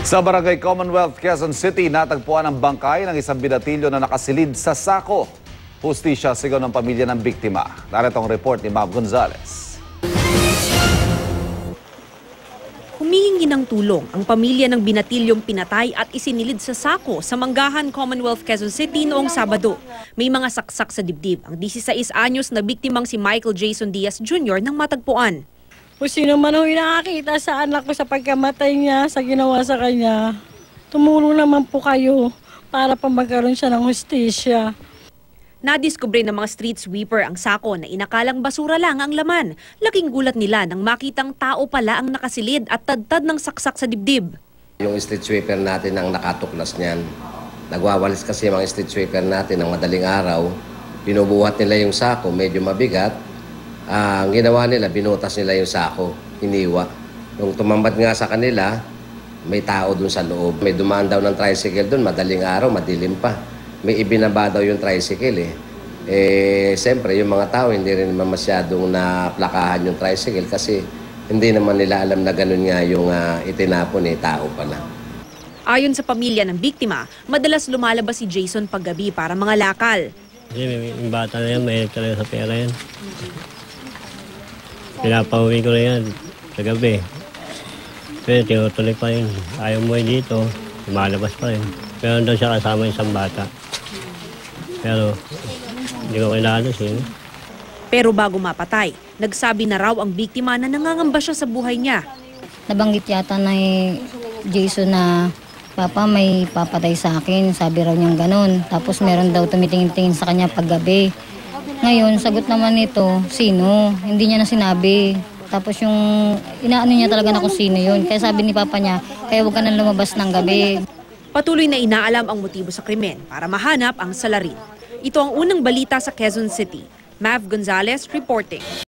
Sa Barangay Commonwealth, Quezon City, natagpuan ang bangkay ng isang binatilyo na nakasilid sa sako. Hustisya sigaw ng pamilya ng biktima. Narito ang report ni Mav Gonzalez. Humihingi ng tulong ang pamilya ng binatilyong pinatay at isinilid sa sako sa Manggahan, Commonwealth, Quezon City noong Sabado. May mga saksak sa dibdib ang 16 anyos na biktimang si Michael Jason Diaz Jr. nang matagpuan. Kung sino man ho nakakita sa anak ko sa pagkamatay niya, sa ginawa sa kanya, tumulong naman po kayo para pa magkaroon siya ng hustisya. Nadiskubre ng mga street sweeper ang sako na inakalang basura lang ang laman. Laking gulat nila nang makitang tao pala ang nakasilid at tadtad ng saksak sa dibdib. Yung street sweeper natin ang nakatuklas niyan. Nagwawalis kasi yung mga street sweeper natin ng madaling araw. Binubuhat nila yung sako, medyo mabigat. Ang ginawa nila, binutas nila yung sako, iniwa. Nung tumambad nga sa kanila, may tao dun sa loob. May dumaan daw ng tricycle dun, madaling araw, madilim pa. May ibinaba daw yung tricycle siyempre yung mga tao hindi rin naman masyadong naplakahan yung tricycle kasi hindi naman nila alam na ganun nga yung itinapon tao pala. Ayon sa pamilya ng biktima, madalas lumalabas si Jason paggabi para mga lakal. Kasi yung bata na yan, mahilig talaga sa pera yan. Pinapauwi ko na yan sa gabi. Pero tinutuloy pa rin. Ayaw mo dito, lumalabas pa rin. Pero doon siya kasama isang bata. Pero hindi ko kailangan siya. Pero bago mapatay, nagsabi na raw ang biktima na nangangamba siya sa buhay niya. Nabanggit yata na Jason na, Papa, may papatay sa akin. Sabi raw niyang ganun. Tapos meron daw tumitingin-tingin sa kanya paggabi. Ngayon, sagot naman nito, sino? Hindi niya na sinabi. Tapos yung inaano niya talaga na kung sino yun. Kaya sabi ni Papa niya, kaya huwag ka nang lumabas ng gabi. Patuloy na inaalam ang motibo sa krimen para mahanap ang salarin. Ito ang unang balita sa Quezon City. Mav Gonzalez reporting.